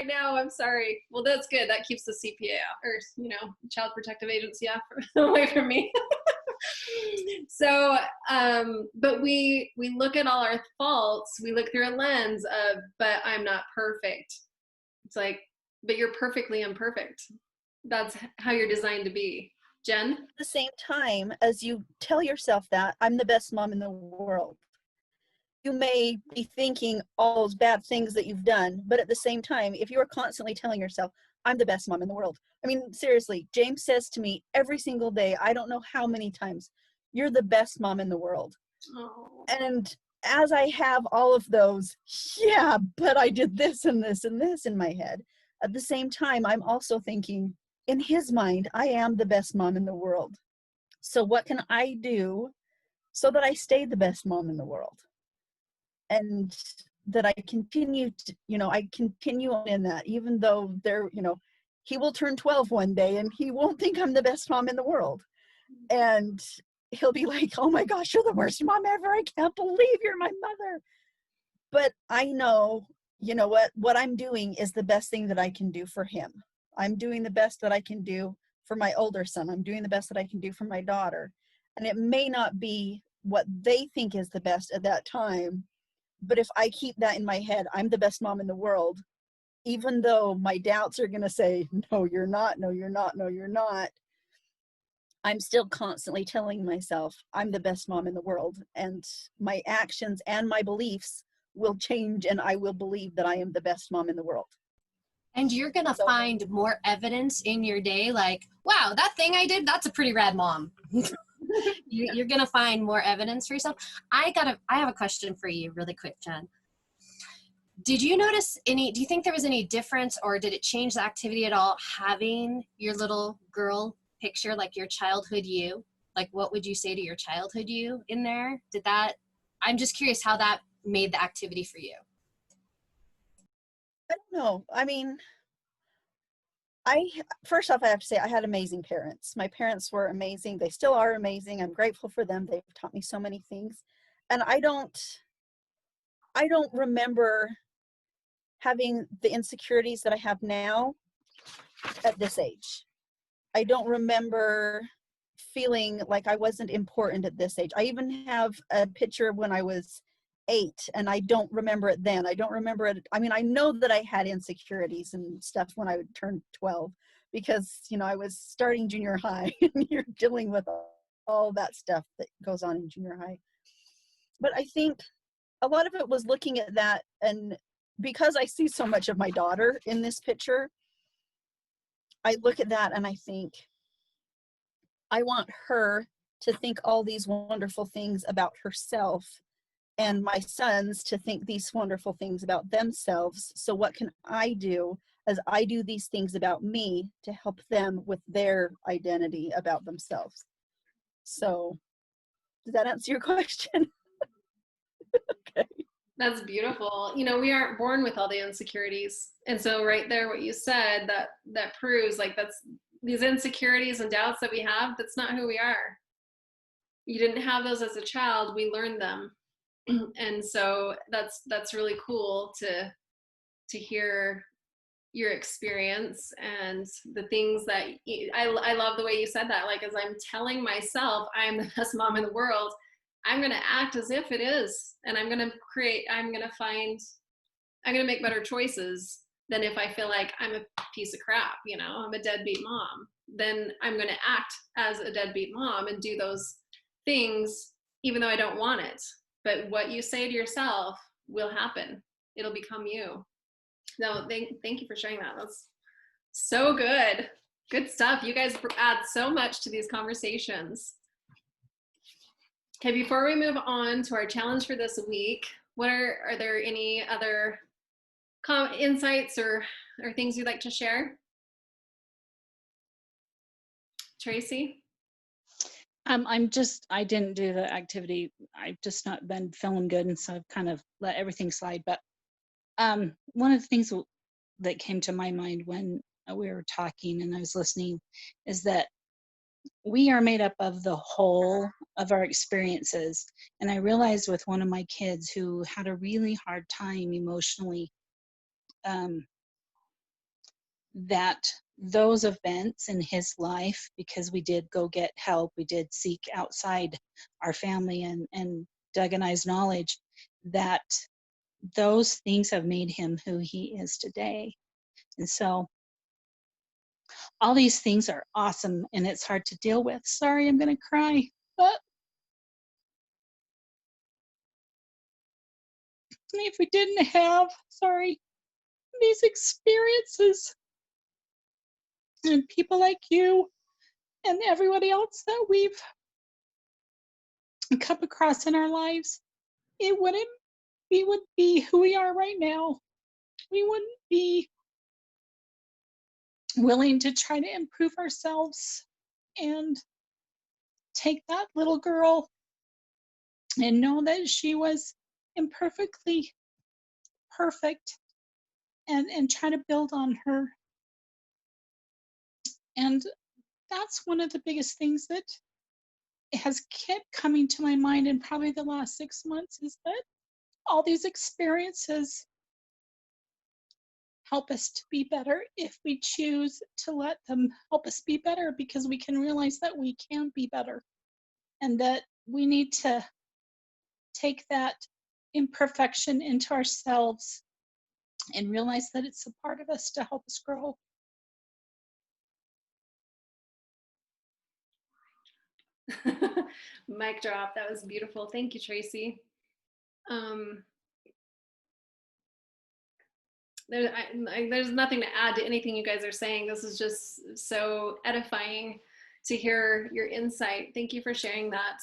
right now. I'm sorry. Well, that's good. That keeps the CPA out, or, Child Protective Agency away from me. So, but we look at all our faults. We look through a lens of, but I'm not perfect. It's like, but you're perfectly imperfect. That's how you're designed to be. Jen? At the same time as you tell yourself that, I'm the best mom in the world, you may be thinking all those bad things that you've done, but at the same time, if you're constantly telling yourself, I'm the best mom in the world. I mean, seriously, James says to me every single day, I don't know how many times, you're the best mom in the world. Oh. And as I have all of those, yeah, but I did this and this and this in my head, at the same time, I'm also thinking, in his mind, I am the best mom in the world. So what can I do so that I stay the best mom in the world? And that I continue to, I continue on in that, even though he will turn 12 one day and he won't think I'm the best mom in the world. And he'll be like, oh my gosh, you're the worst mom ever. I can't believe you're my mother. But I know, what I'm doing is the best thing that I can do for him. I'm doing the best that I can do for my older son. I'm doing the best that I can do for my daughter. And it may not be what they think is the best at that time, but if I keep that in my head, I'm the best mom in the world, even though my doubts are going to say, no, you're not, no, you're not, no, you're not. I'm still constantly telling myself I'm the best mom in the world, and my actions and my beliefs will change, and I will believe that I am the best mom in the world. And you're going to find more evidence in your day, like, wow, that thing I did, that's a pretty rad mom. You're going to find more evidence for yourself. I have a question for you really quick, Jen. Did you notice do you think there was any difference, or did it change the activity at all, having your little girl picture, like your childhood you? Like, what would you say to your childhood you in there? I'm just curious how that made the activity for you. I don't know. I mean, first off, I have to say I had amazing parents. My parents were amazing. They still are amazing. I'm grateful for them. They've taught me so many things. And I don't remember having the insecurities that I have now at this age. I don't remember feeling like I wasn't important at this age. I even have a picture when I was 8, and I don't remember it then. I don't remember it. I mean, I know that I had insecurities and stuff when I would turn 12, because, I was starting junior high and you're dealing with all that stuff that goes on in junior high. But I think a lot of it was looking at that, and because I see so much of my daughter in this picture, I look at that and I think, I want her to think all these wonderful things about herself, and my sons to think these wonderful things about themselves. So what can I do as I do these things about me to help them with their identity about themselves? So, does that answer your question? Okay. That's beautiful. We aren't born with all the insecurities. And so right there, what you said, that proves, like, that's these insecurities and doubts that we have, that's not who we are. You didn't have those as a child. We learned them. And so that's really cool to hear your experience and the things that I love the way you said that. Like, as I'm telling myself I'm the best mom in the world, I'm going to act as if it is, and I'm going to make better choices than if I feel like I'm a piece of crap, I'm a deadbeat mom. Then I'm going to act as a deadbeat mom and do those things even though I don't want it. But what you say to yourself will happen. It'll become you. No, thank you for sharing that. That's so good. Good stuff. You guys add so much to these conversations. Okay, before we move on to our challenge for this week, are there any other insights or things you'd like to share? Tracy? I didn't do the activity. I've just not been feeling good, and so I've kind of let everything slide. But one of the things that came to my mind when we were talking and I was listening is that we are made up of the whole of our experiences. And I realized with one of my kids who had a really hard time emotionally that those events in his life, because we did go get help, we did seek outside our family and Doug and I's knowledge, that those things have made him who he is today. And so all these things are awesome, and it's hard to deal with. Sorry, I'm going to cry, but if we didn't have, these experiences and people like you and everybody else that we've come across in our lives, we wouldn't be who we are right now. We wouldn't be willing to try to improve ourselves and take that little girl and know that she was imperfectly perfect and try to build on her. And that's one of the biggest things that has kept coming to my mind in probably the last 6 months, is that all these experiences help us to be better if we choose to let them help us be better, because we can realize that we can be better and that we need to take that imperfection into ourselves and realize that it's a part of us to help us grow. Mic drop. That was beautiful. Thank you, Tracy. There's nothing to add to anything you guys are saying. This is just so edifying to hear your insight. Thank you for sharing that.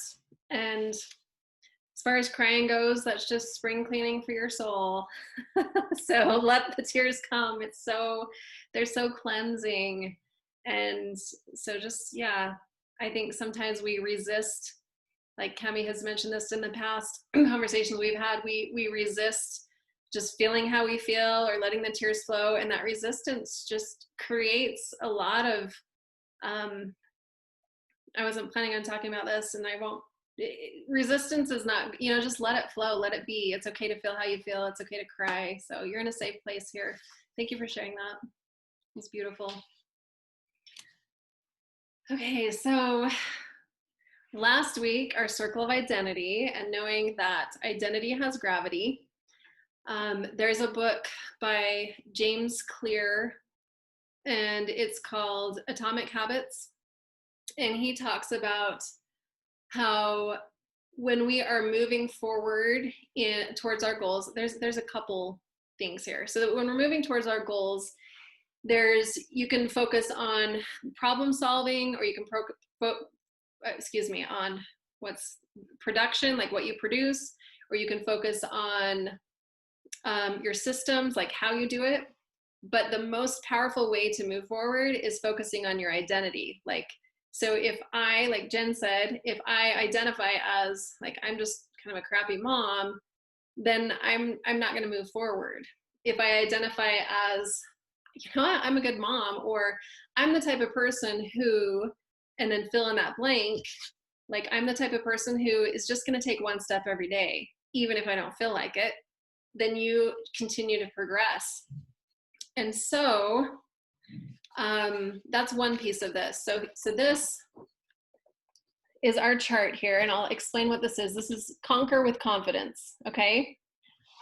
And as far as crying goes, that's just spring cleaning for your soul. So let the tears come. They're so cleansing. And so just, yeah, I think sometimes we resist, like Cami has mentioned this in the past conversations we've had, we resist just feeling how we feel or letting the tears flow. And that resistance just creates a lot of, I wasn't planning on talking about this and I won't, resistance is not, just let it flow, let it be. It's okay to feel how you feel. It's okay to cry. So you're in a safe place here. Thank you for sharing that. It's beautiful. Okay, so last week, our circle of identity and knowing that identity has gravity. There's a book by James Clear, and it's called Atomic Habits. And he talks about how when we are moving forward towards our goals, there's a couple things here. So when we're moving towards our goals, you can focus on problem solving, or you can on what's production, like what you produce, or you can focus on your systems, like how you do it. But the most powerful way to move forward is focusing on your identity. So if I, like Jen said, if I identify as I'm just kind of a crappy mom, then I'm not going to move forward. If I identify as, I'm a good mom, or I'm the type of person who, and then fill in that blank, I'm the type of person who is just going to take one step every day, even if I don't feel like it, then you continue to progress. And so that's one piece of this. So this is our chart here, and I'll explain what this is. This is Conquer with Confidence, okay?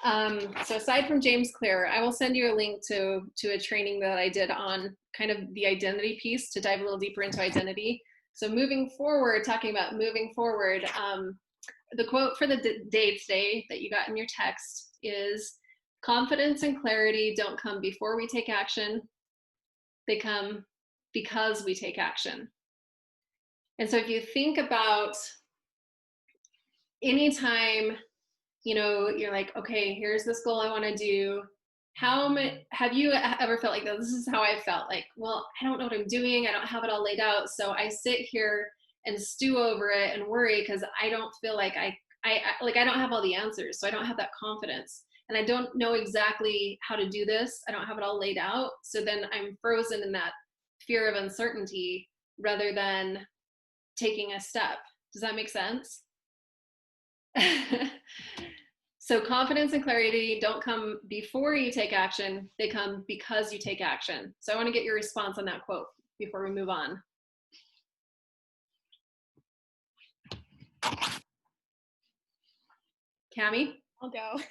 So aside from James Clear, I will send you a link to a training that I did on kind of the identity piece to dive a little deeper into identity. So moving forward, talking about moving forward, the quote for the day today that you got in your text is, confidence and clarity don't come before we take action. They come because we take action. And so if you think about anytime, you're like, okay, here's this goal I want to do. Have you ever felt like that? This is how I felt. Well, I don't know what I'm doing. I don't have it all laid out. So I sit here and stew over it and worry because I don't feel like I don't have all the answers. So I don't have that confidence. And I don't know exactly how to do this. I don't have it all laid out. So then I'm frozen in that fear of uncertainty rather than taking a step. Does that make sense? So confidence and clarity don't come before you take action, they come because you take action. So I want to get your response on that quote before we move on. Cami? I'll go.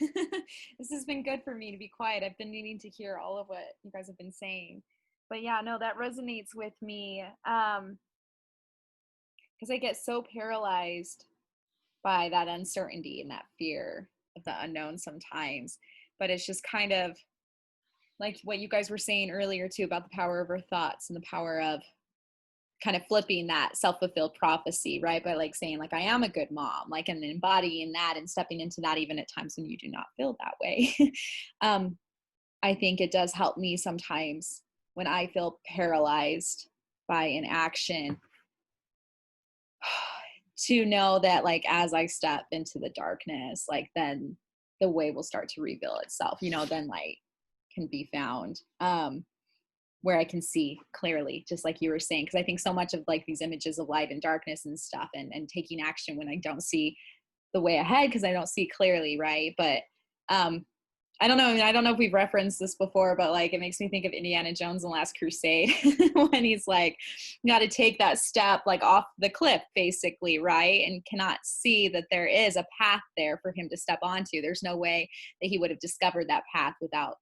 This has been good for me to be quiet. I've been needing to hear all of what you guys have been saying. But yeah, no, that resonates with me. Because I get so paralyzed by that uncertainty and that fear of the unknown sometimes. But it's just kind of like what you guys were saying earlier too about the power of our thoughts and the power of kind of flipping that self-fulfilled prophecy, right? By like saying like, I am a good mom, like, and embodying that and stepping into that even at times when you do not feel that way. I think it does help me sometimes when I feel paralyzed by inaction to know that like, as I step into the darkness, like then the way will start to reveal itself, you know, then light can be found. Where I can see clearly, just like you were saying, because I think so much of like these images of light and darkness and stuff and taking action when I don't see the way ahead because I don't see clearly, right? But I don't know. I mean, I don't know if we've referenced this before, but like it makes me think of Indiana Jones and the Last Crusade when he's like, you got to take that step like off the cliff, basically, right? And cannot see that there is a path there for him to step onto. There's no way that he would have discovered that path without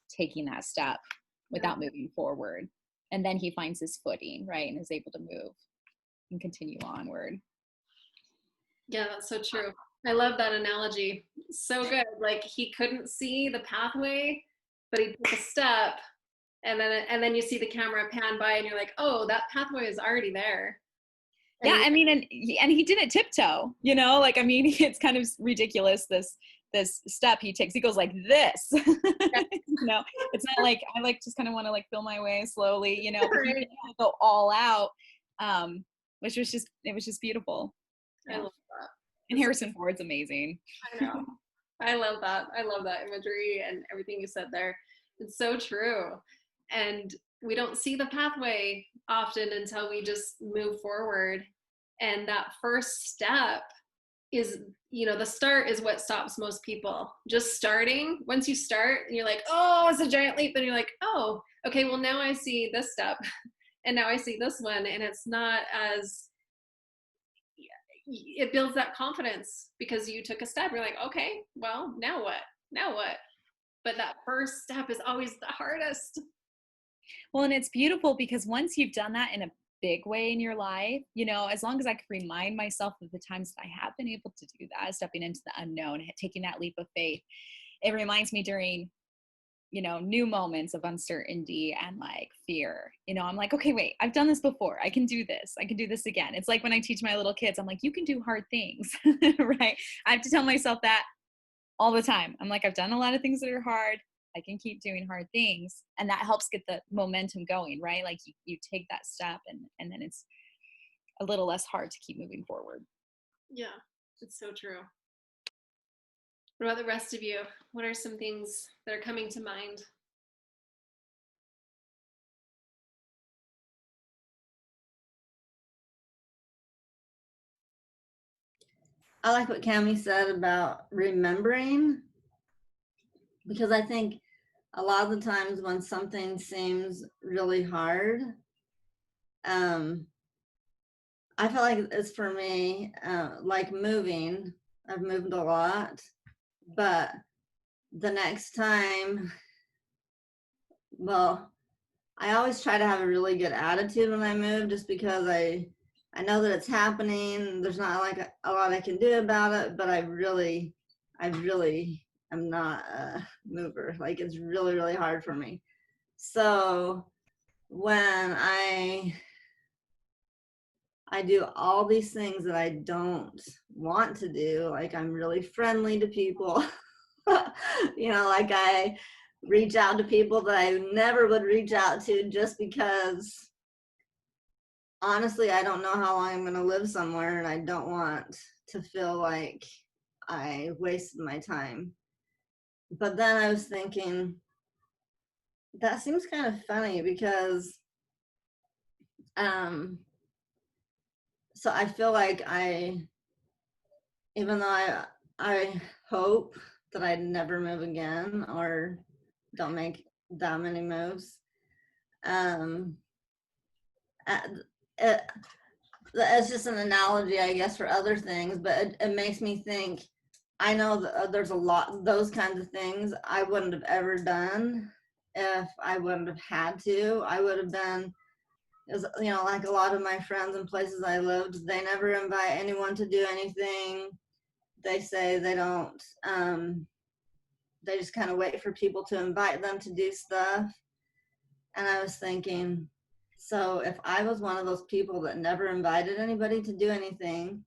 taking that step, without moving forward. And then he finds his footing, right? And is able to move and continue onward. Yeah, that's so true. I love that analogy. So good. Like he couldn't see the pathway, but he took a step, and then you see the camera pan by, and you're like, oh, that pathway is already there. And Yeah, I mean, and he didn't tiptoe, you know, like, I mean, it's kind of ridiculous, this step he takes. He goes like this. You know, it's not like I like just kind of want to like feel my way slowly, you know, but he Right. didn't go all out, which was just, it was just beautiful. I Yeah. love that. And Harrison Ford's amazing. I know. I love that. I love that imagery and everything you said there. It's so true. And we don't see the pathway often until we just move forward. And that first step is, you know, the start is what stops most people. Just starting. Once you start and you're like, oh, it's a giant leap. And you're like, oh, okay, well, now I see this step. And now I see this one. And it's not as, it builds that confidence because you took a step. You're like, okay, well, now what? Now what? But that first step is always the hardest. Well, and it's beautiful because once you've done that in a big way in your life, you know, as long as I can remind myself of the times that I have been able to do that, stepping into the unknown, taking that leap of faith, it reminds me during, you know, new moments of uncertainty and like fear, you know, I'm like, okay, wait, I've done this before. I can do this. I can do this again. It's like when I teach my little kids, I'm like, you can do hard things, right? I have to tell myself that all the time. I'm like, I've done a lot of things that are hard. I can keep doing hard things. And that helps get the momentum going, right? Like you take that step and then it's a little less hard to keep moving forward. Yeah, it's so true. What about the rest of you? What are some things that are coming to mind? I like what Cami said about remembering, because I think a lot of the times when something seems really hard, I feel like it's for me, like moving. I've moved a lot, but the next time, well, I always try to have a really good attitude when I move, just because I know that it's happening. There's not like a lot I can do about it, but I really am not a mover. Like it's really, really hard for me. So when I do all these things that I don't want to do, like I'm really friendly to people, you know, like I reach out to people that I never would reach out to just because honestly, I don't know how long I'm going to live somewhere and I don't want to feel like I wasted my time. But then I was thinking, that seems kind of funny because so I feel like even though I hope that I'd never move again or don't make that many moves. Uh, it, it's just an analogy, I guess, for other things, but it makes me think. I know that there's a lot, those kinds of things I wouldn't have ever done if I wouldn't have had to. I would have been, like a lot of my friends in places I lived, they never invite anyone to do anything. They say they don't, they just kind of wait for people to invite them to do stuff. And I was thinking, so if I was one of those people that never invited anybody to do anything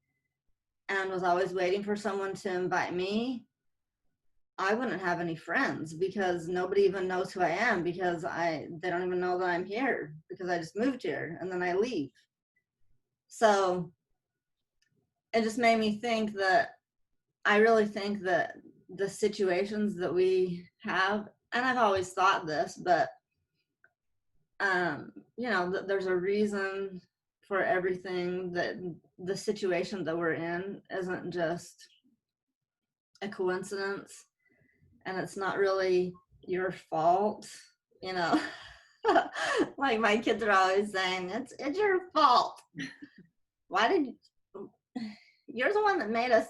and was always waiting for someone to invite me, I wouldn't have any friends because nobody even knows who I am because they don't even know that I'm here because I just moved here and then I leave. So it just made me think that I really think that the situations that we have, and I've always thought this, but there's a reason for everything, that the situation that we're in isn't just a coincidence, and it's not really your fault, like my kids are always saying, it's your fault. Why did you're the one that made us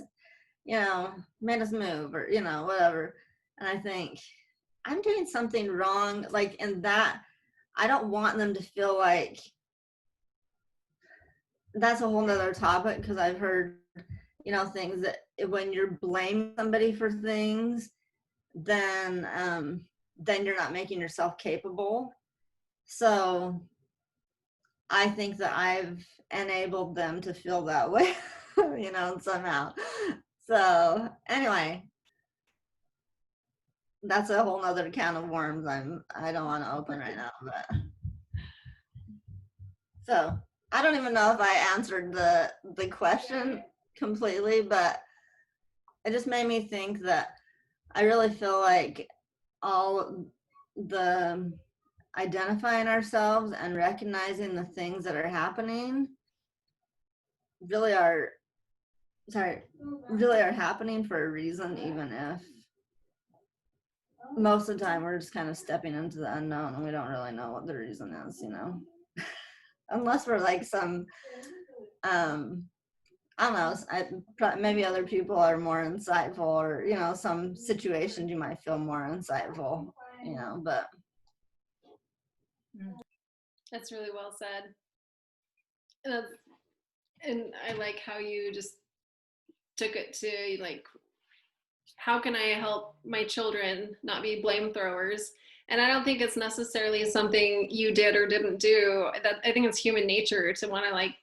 move, or whatever. And I think I'm doing something wrong, like in that. I don't want them to feel like, that's a whole nother topic, because I've heard, things that when you're blaming somebody for things, then you're not making yourself capable. So I think that I've enabled them to feel that way, somehow. So anyway, that's a whole nother can of worms I don't want to open right now, but so I don't even know if I answered the question completely, but it just made me think that I really feel like all the identifying ourselves and recognizing the things that are happening really are happening for a reason, even if most of the time we're just kind of stepping into the unknown and we don't really know what the reason is, unless we're like some I don't know, maybe other people are more insightful, or some situations you might feel more insightful, but That's really well said. And I like how you just took it to, like, how can I help my children not be blame throwers? And I don't think it's necessarily something you did or didn't do. That I think it's human nature to want to, like,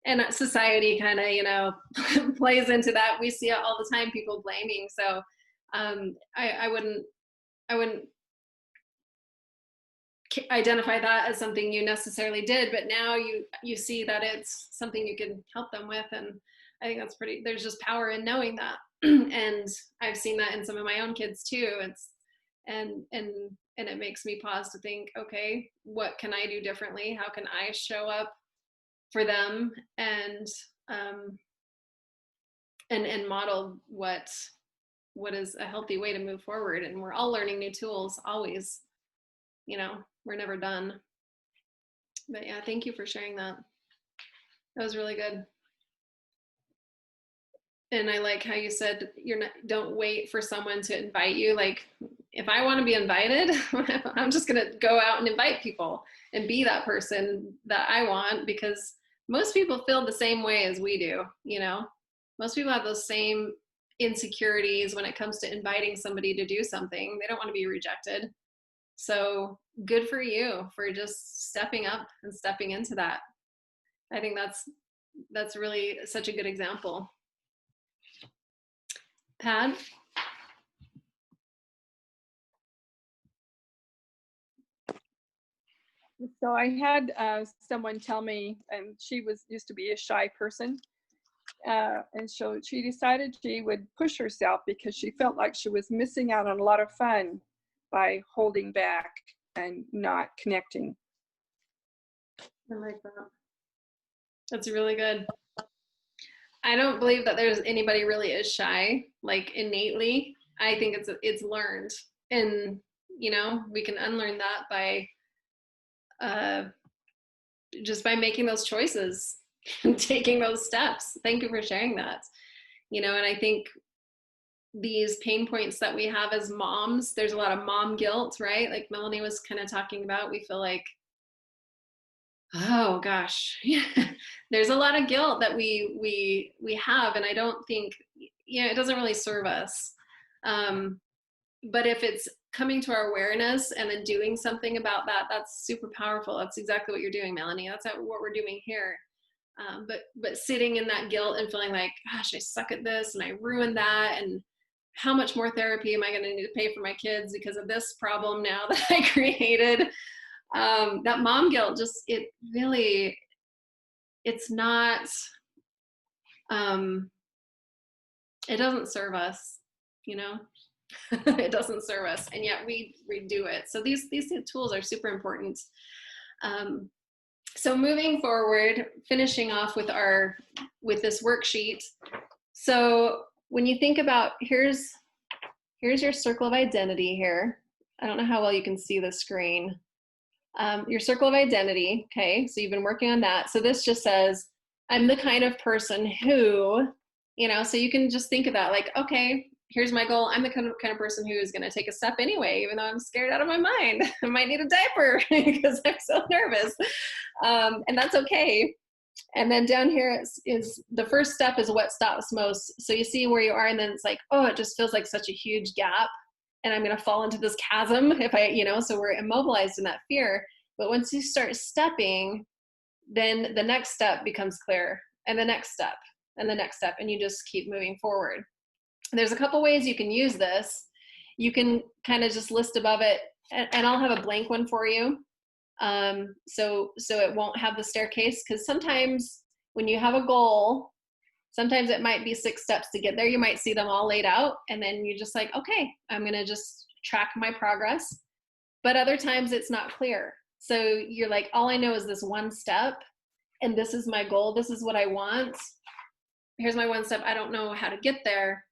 and society kind of, plays into that. We see it all the time, people blaming. So I wouldn't identify that as something you necessarily did, but now you see that it's something you can help them with. And I think that's there's just power in knowing that. And I've seen that in some of my own kids too. And it makes me pause to think, okay, what can I do differently? How can I show up for them and model what is a healthy way to move forward? And we're all learning new tools always, we're never done. But yeah, thank you for sharing that. That was really good. And I like how you said don't wait for someone to invite you. Like, if I want to be invited, I'm just going to go out and invite people and be that person that I want, because most people feel the same way as we do. Most people have those same insecurities when it comes to inviting somebody to do something. They don't want to be rejected. So good for you for just stepping up and stepping into that. I think that's really such a good example. Pat? So I had someone tell me, and she used to be a shy person, and so she decided she would push herself because she felt like she was missing out on a lot of fun by holding back and not connecting. I like that. That's really good. I don't believe that there's anybody really is shy, like innately. I think it's learned, and you know, we can unlearn that by just by making those choices and taking those steps. Thank you for sharing that. You know, and I think these pain points that we have as moms, there's a lot of mom guilt, right? Like Melanie was kind of talking about, we feel like, oh gosh, there's a lot of guilt that we have, and I don't think, you know, it doesn't really serve us. But if it's coming to our awareness and then doing something about that, that's super powerful. That's exactly what you're doing, Melanie. That's what we're doing here. But sitting in that guilt and feeling like, gosh, I suck at this and I ruined that, and how much more therapy am I going to need to pay for my kids because of this problem now that I created? That mom guilt, just, it really, it's not, it doesn't serve us, you know. It doesn't serve us, and yet we do it. So these tools are super important. So moving forward, finishing off with this worksheet. So when you think about, here's your circle of identity here. I don't know how well you can see the screen. Your circle of identity, okay, so you've been working on that. So this just says, I'm the kind of person who, you know, so you can just think of that like, okay, here's my goal. I'm the kind of person who is going to take a step anyway, even though I'm scared out of my mind. I might need a diaper because I'm so nervous. And that's okay. And then down here is the first step is what stops most. So you see where you are, and then it's like, oh, it just feels like such a huge gap, and I'm going to fall into this chasm if I, you know, so we're immobilized in that fear. But once you start stepping, then the next step becomes clear, and the next step, and the next step, and you just keep moving forward. There's a couple ways you can use this. You can kind of just list above it, and I'll have a blank one for you. So it won't have the staircase, because sometimes when you have a goal, sometimes it might be 6 steps to get there. You might see them all laid out, and then you're just like, okay, I'm going to just track my progress. But other times it's not clear. So you're like, all I know is this one step, and this is my goal. This is what I want. Here's my one step. I don't know how to get there.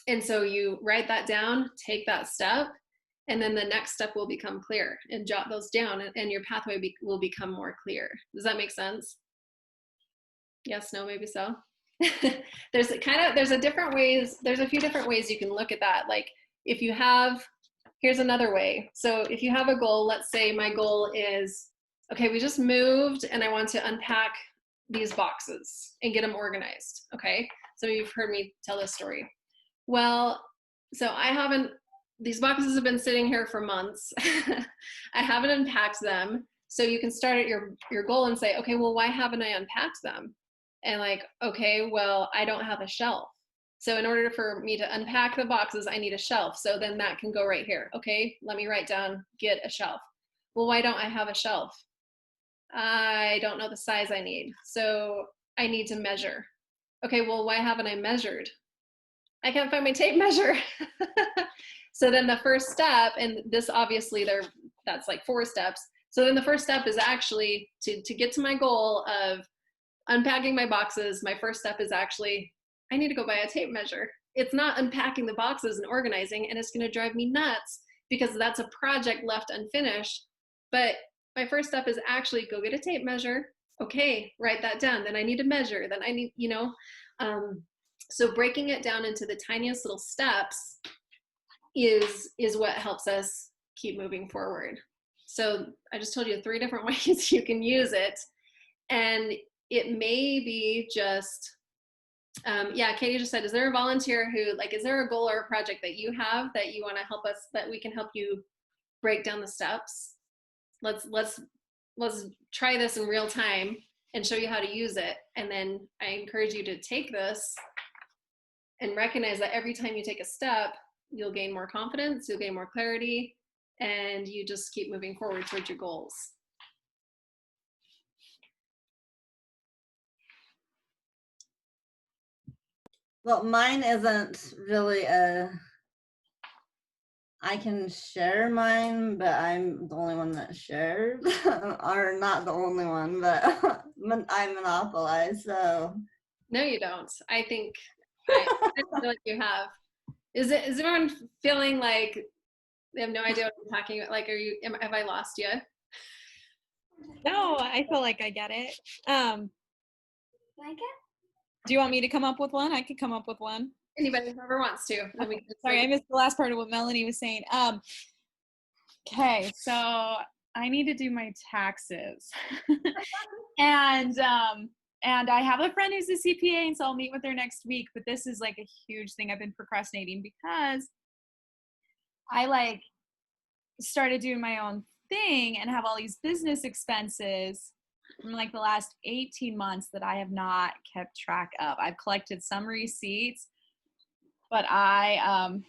And so you write that down, take that step, and then the next step will become clear, and jot those down, and your pathway will become more clear. Does that make sense? Yes, no, maybe so. There's a few different ways you can look at that. Like if you have, here's another way. So if you have a goal, let's say my goal is, okay, we just moved and I want to unpack these boxes and get them organized. Okay, so you've heard me tell this story. Well, so these boxes have been sitting here for months. I haven't unpacked them. So you can start at your goal and say, okay, well, why haven't I unpacked them? And like, okay, well, I don't have a shelf. So in order for me to unpack the boxes, I need a shelf. So then that can go right here. Okay, let me write down, get a shelf. Well, why don't I have a shelf? I don't know the size I need. So I need to measure. Okay, well, why haven't I measured? I can't find my tape measure. So then the first step, and this obviously that's like 4 steps. So then the first step is actually to get to my goal of unpacking my boxes. My first step is actually, I need to go buy a tape measure. It's not unpacking the boxes and organizing, and it's going to drive me nuts because that's a project left unfinished. But my first step is actually go get a tape measure. Okay, write that down. Then I need to measure. Then I need, you know, so breaking it down into the tiniest little steps is what helps us keep moving forward. So I just told you 3 different ways you can use it. And it may be just, yeah, Katie just said, is there a volunteer who, like, is there a goal or a project that you have that you want to help us, that we can help you break down the steps? Let's try this in real time and show you how to use it. And then I encourage you to take this and recognize that every time you take a step, you'll gain more confidence, you'll gain more clarity, and you just keep moving forward towards your goals. Well, mine isn't really I can share mine, but I'm the only one that shared, or not the only one, but I monopolize, so. No, you don't. I think, I feel like you have. Is everyone feeling like they have no idea what I'm talking about? Like, have I lost you? No, I feel like I get it. Do you want me to come up with one? I could come up with one. Anybody, whoever wants to. Then we can Sorry, I missed the last part of what Melanie was saying. Okay, so I need to do my taxes. and I have a friend who's a CPA, and so I'll meet with her next week. But this is like a huge thing I've been procrastinating because I like started doing my own thing and have all these business expenses from like the last 18 months that I have not kept track of. I've collected some receipts, but I've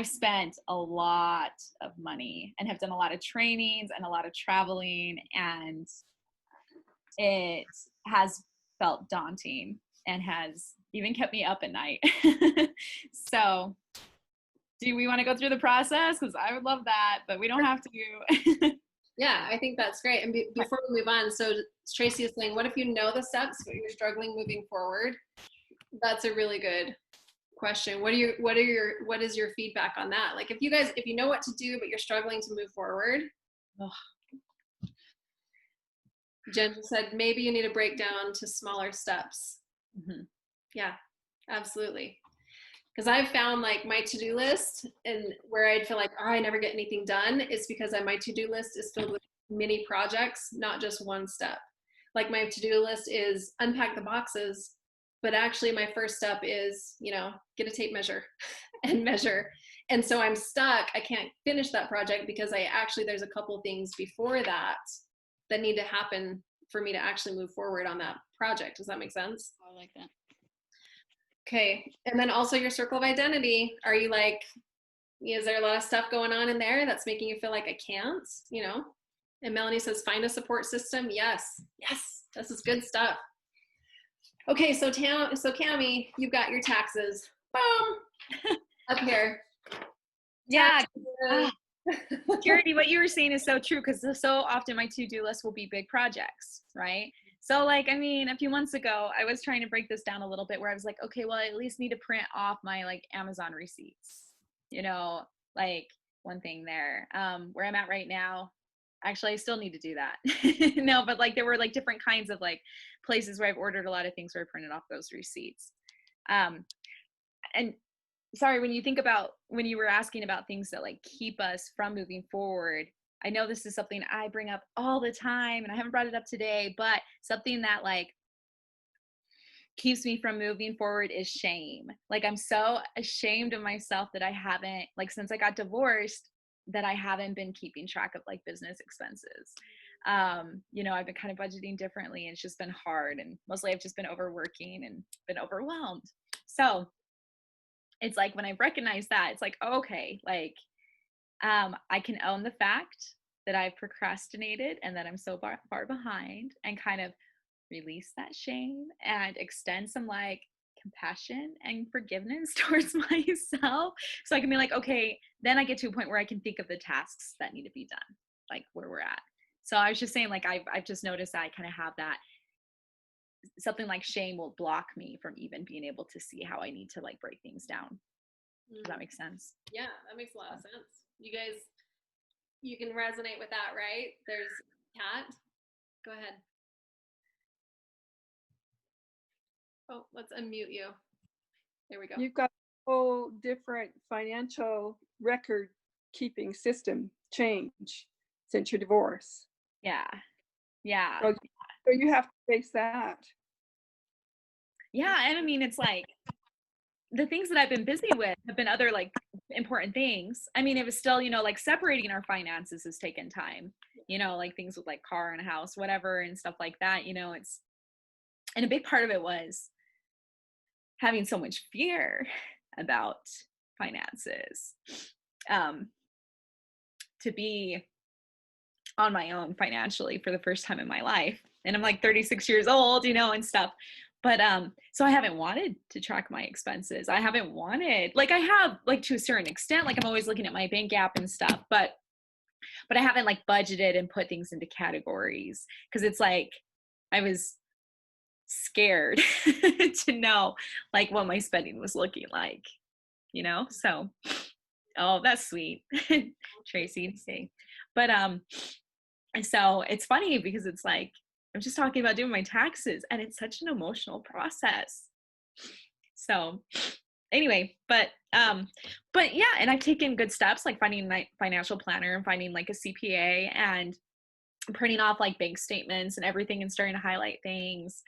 spent a lot of money and have done a lot of trainings and a lot of traveling, and it has felt daunting and has even kept me up at night. So do we want to go through the process? Because I would love that, but we don't have to. Yeah, I think that's great. And before we move on, so Tracy is saying, what if you know the steps, but you're struggling moving forward? That's a really good question. What is your feedback on that? Like, if you know what to do, but you're struggling to move forward. Oh. Jen said, maybe you need to break down to smaller steps. Mm-hmm. Yeah, absolutely. Because I've found like my to-do list, and where I'd feel like, oh, I never get anything done, is because my to-do list is filled with mini projects, not just one step. Like my to-do list is unpack the boxes, but actually my first step is, get a tape measure and measure. And so I'm stuck. I can't finish that project because there's a couple things before that need to happen for me to actually move forward on that project. Does that make sense? I like that. Okay. And then also your circle of identity. Are you like, is there a lot of stuff going on in there that's making you feel like I can't, And Melanie says, find a support system. Yes. This is good stuff. Okay. So Cami, you've got your taxes. Boom. Up here. Yeah. Charity, what you were saying is so true, because so often my to-do list will be big projects, right? So like, a few months ago, I was trying to break this down a little bit, where I was like, okay, well, I at least need to print off my like Amazon receipts, like one thing there. Where I'm at right now, actually, I still need to do that. No, but like there were like different kinds of like places where I've ordered a lot of things where I printed off those receipts. And sorry, when you were asking about things that like keep us from moving forward, I know this is something I bring up all the time, and I haven't brought it up today, but something that like keeps me from moving forward is shame. Like, I'm so ashamed of myself that I haven't, like, since I got divorced, that I haven't been keeping track of like business expenses. I've been kind of budgeting differently, and it's just been hard, and mostly I've just been overworking and been overwhelmed. So it's like, when I recognize that, it's like, okay, like, I can own the fact that I've procrastinated and that I'm so far behind, and kind of release that shame and extend some like compassion and forgiveness towards myself. So I can be like, okay, then I get to a point where I can think of the tasks that need to be done, like where we're at. So I was just saying, like, I've just noticed that I kind of have that, something like shame will block me from even being able to see how I need to like break things down. Does that make sense? Yeah, that makes a lot of sense. You guys, you can resonate with that, right? There's Kat. Go ahead. Oh, let's unmute you. There we go. You've got a whole different financial record keeping system change since your divorce. Yeah. So you have to face that. Yeah, and it's like, the things that I've been busy with have been other like important things. It was still, like separating our finances has taken time, like things with like car and house, whatever, and stuff like that. And a big part of it was having so much fear about finances, to be on my own financially for the first time in my life. And I'm like 36 years old, and stuff. But so I haven't wanted to track my expenses. I haven't wanted, like, I have, like, to a certain extent, like, I'm always looking at my bank app and stuff, but I haven't like budgeted and put things into categories, because it's like I was scared to know like what my spending was looking like, you know? So, oh, that's sweet. Tracy, see. But so it's funny because it's like I'm just talking about doing my taxes and it's such an emotional process. So anyway, but yeah, and I've taken good steps like finding my financial planner and finding like a CPA and printing off like bank statements and everything and starting to highlight things.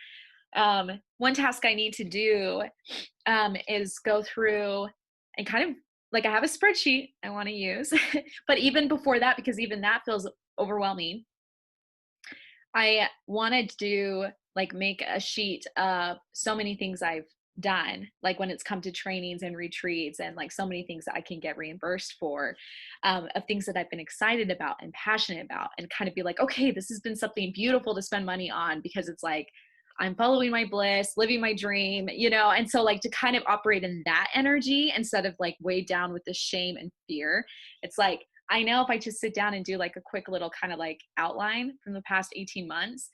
One task I need to do is go through and kind of like I have a spreadsheet I want to use, but even before that, because even that feels overwhelming, I wanted to do like make a sheet of so many things I've done, like when it's come to trainings and retreats and like so many things that I can get reimbursed for, of things that I've been excited about and passionate about, and kind of be like, okay, this has been something beautiful to spend money on because it's like I'm following my bliss, living my dream, you know? And so like to kind of operate in that energy instead of like weighed down with the shame and fear. It's like, I know if I just sit down and do like a quick little kind of like outline from the past 18 months,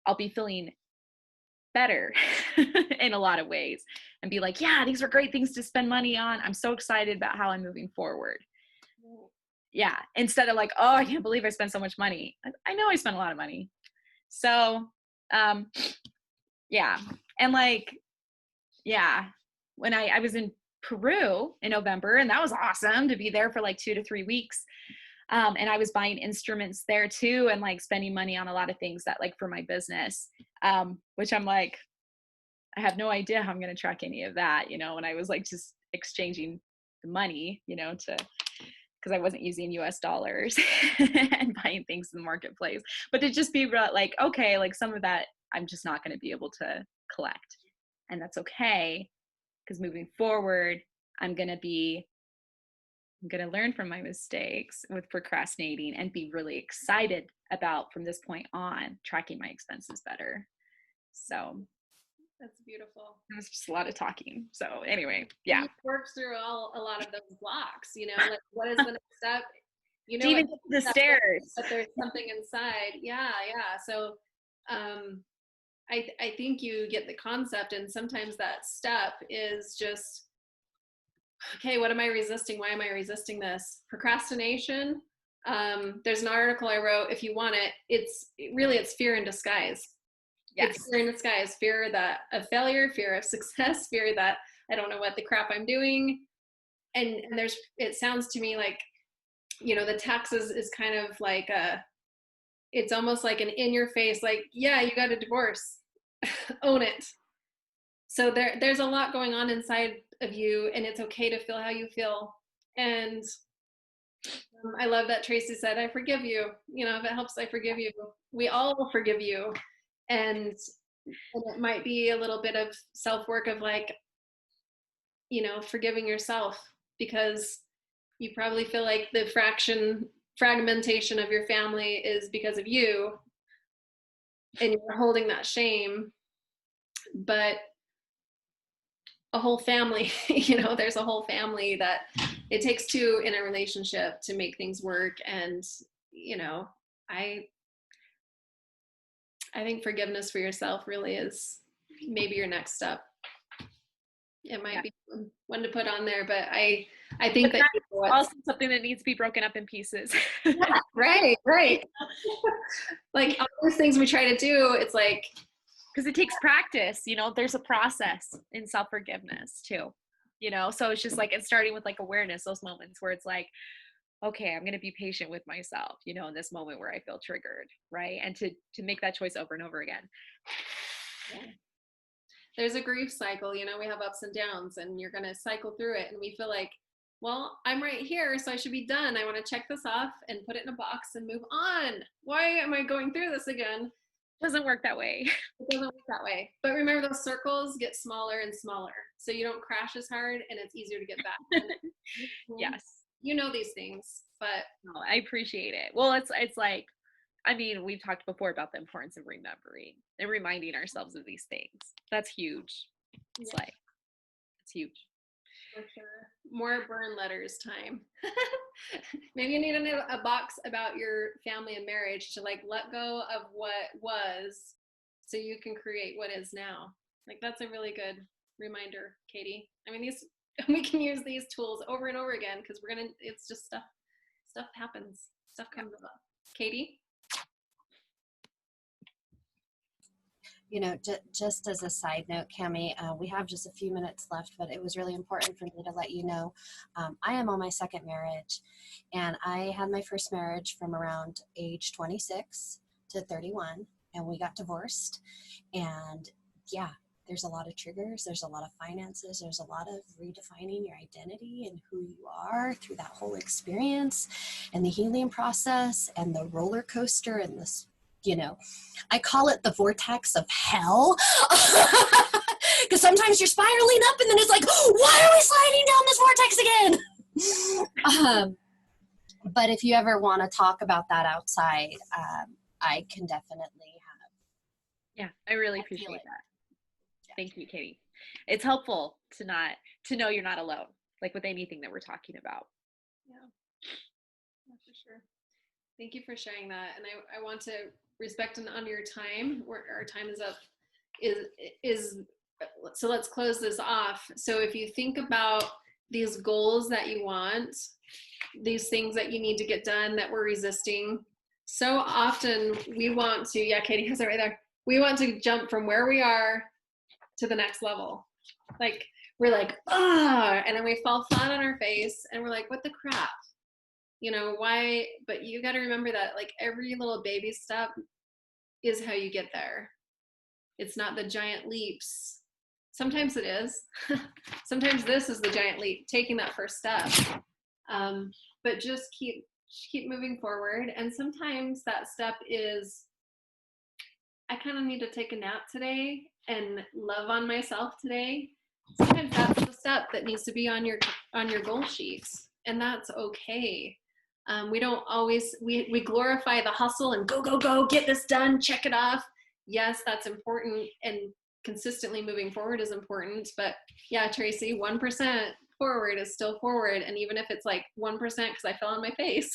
I'll be feeling better in a lot of ways and be like, yeah, these are great things to spend money on. I'm so excited about how I'm moving forward. Yeah. Instead of like, oh, I can't believe I spent so much money. I know I spent a lot of money. So, yeah. And like, yeah, when I was in Peru in November, and that was awesome to be there for like 2 to 3 weeks. And I was buying instruments there too, and like spending money on a lot of things that like for my business, which I'm like, I have no idea how I'm going to track any of that, you know, when I was like just exchanging the money, you know, because I wasn't using US dollars and buying things in the marketplace, but to just be like, okay, like some of that I'm just not going to be able to collect, and that's okay. Because moving forward, I'm going to learn from my mistakes with procrastinating and be really excited about from this point on tracking my expenses better. So That's beautiful. it was just a lot of talking. So anyway, yeah. You work through a lot of those blocks, you know, like what is the next step? You know, To even what get the stairs. but there's something inside. Yeah. So I think you get the concept, and sometimes that step is just, okay, what am I resisting? Why am I resisting this? Procrastination. There's an article I wrote, if you want it, it's fear in disguise. Yes. It's fear in disguise, fear that of failure, fear of success, fear that I don't know what the crap I'm doing. And it sounds to me like, you know, the taxes is kind of like it's almost like an in your face, like, yeah, you got a divorce, own it. So there's a lot going on inside of you, and it's okay to feel how you feel. And I love that Tracy said, I forgive you. You know, if it helps, I forgive you. We all will forgive you. And it might be a little bit of self-work of like, you know, forgiving yourself, because you probably feel like the fragmentation of your family is because of you, and you're holding that shame. But a whole family, you know, there's a whole family that it takes two in a relationship to make things work. And, you know, I think forgiveness for yourself really is maybe your next step. It might be one to put on there, but I think that also something that needs to be broken up in pieces. Yeah, right. Like all those things we try to do, it's like, because it takes practice, you know, there's a process in self-forgiveness too, you know, so it's just like, it's starting with like awareness, those moments where it's like, okay, I'm going to be patient with myself, you know, in this moment where I feel triggered, right? And to make that choice over and over again. Yeah. There's a grief cycle, you know, we have ups and downs, and you're going to cycle through it. And we feel like, well, I'm right here, so I should be done. I want to check this off and put it in a box and move on. Why am I going through this again? Doesn't work that way. It doesn't work that way. But remember, those circles get smaller and smaller, so you don't crash as hard, and it's easier to get back. Yes. You know these things, but no, I appreciate it. Well, it's like, I mean, we've talked before about the importance of remembering and reminding ourselves of these things. That's huge. It's like, it's huge. For sure. More burn letters time. Maybe you need a box about your family and marriage to like let go of what was, so you can create what is now. Like that's a really good reminder, Katie. I mean, And we can use these tools over and over again because it's just stuff happens. Stuff comes up. Katie? You know, just as a side note, Cami, we have just a few minutes left, but it was really important for me to let you know, I am on my second marriage, and I had my first marriage from around age 26 to 31, and we got divorced. And yeah, there's a lot of triggers, there's a lot of finances, there's a lot of redefining your identity and who you are through that whole experience, and the healing process, and the roller coaster, and this, you know, I call it the vortex of hell, because sometimes you're spiraling up and then it's like, why are we sliding down this vortex again? But if you ever want to talk about that outside, I can definitely have. Yeah, I really appreciate that. Thank you, Katie. It's helpful to know you're not alone, like with anything that we're talking about. Yeah, for sure. Thank you for sharing that. And I want to respect and honor your time. Our time is up. So let's close this off. So if you think about these goals that you want, these things that you need to get done that we're resisting, so often we want to, yeah, Katie has it right there. We want to jump from where we are to the next level. Like, we're like, and then we fall flat on our face and we're like, what the crap? You know, why? But you got to remember that like every little baby step is how you get there. It's not the giant leaps. Sometimes it is. Sometimes this is the giant leap, taking that first step. But just keep moving forward. And sometimes that step is, I kind of need to take a nap today and love on myself today. Sometimes that's the step that needs to be on your goal sheets, and that's okay. We don't always, we glorify the hustle and go, get this done, check it off. Yes, that's important, and consistently moving forward is important. But yeah, Tracy, 1% forward is still forward. And even if it's like 1% because I fell on my face,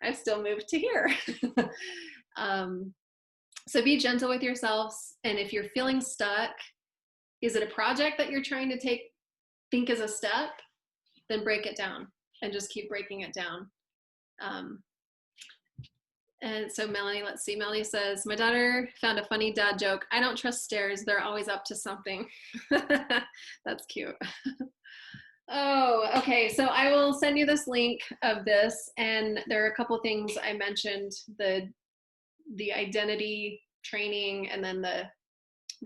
I've still moved to here. So be gentle with yourselves. And if you're feeling stuck, is it a project that you're trying to think as a step? Then break it down and just keep breaking it down. And so Melanie, let's see. Melanie says, my daughter found a funny dad joke. I don't trust stairs. They're always up to something. That's cute. Oh, okay. So I will send you this link of this. And there are a couple things I mentioned, the identity training, and then the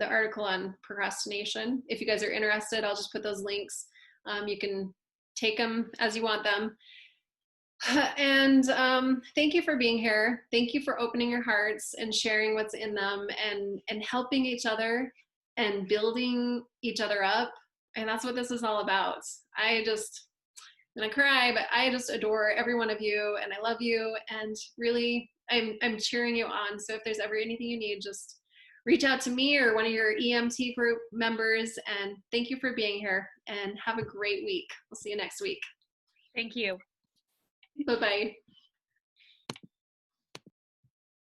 article on procrastination. If you guys are interested, I'll just put those links. You can take them as you want them. And thank you for being here. Thank you for opening your hearts and sharing what's in them, and helping each other and building each other up. And that's what this is all about. I'm gonna cry, but I just adore every one of you, and I love you, and really I'm cheering you on. So if there's ever anything you need, just reach out to me or one of your EMT group members. And thank you for being here, and have a great week. We'll see you next week. Thank you. Bye-bye.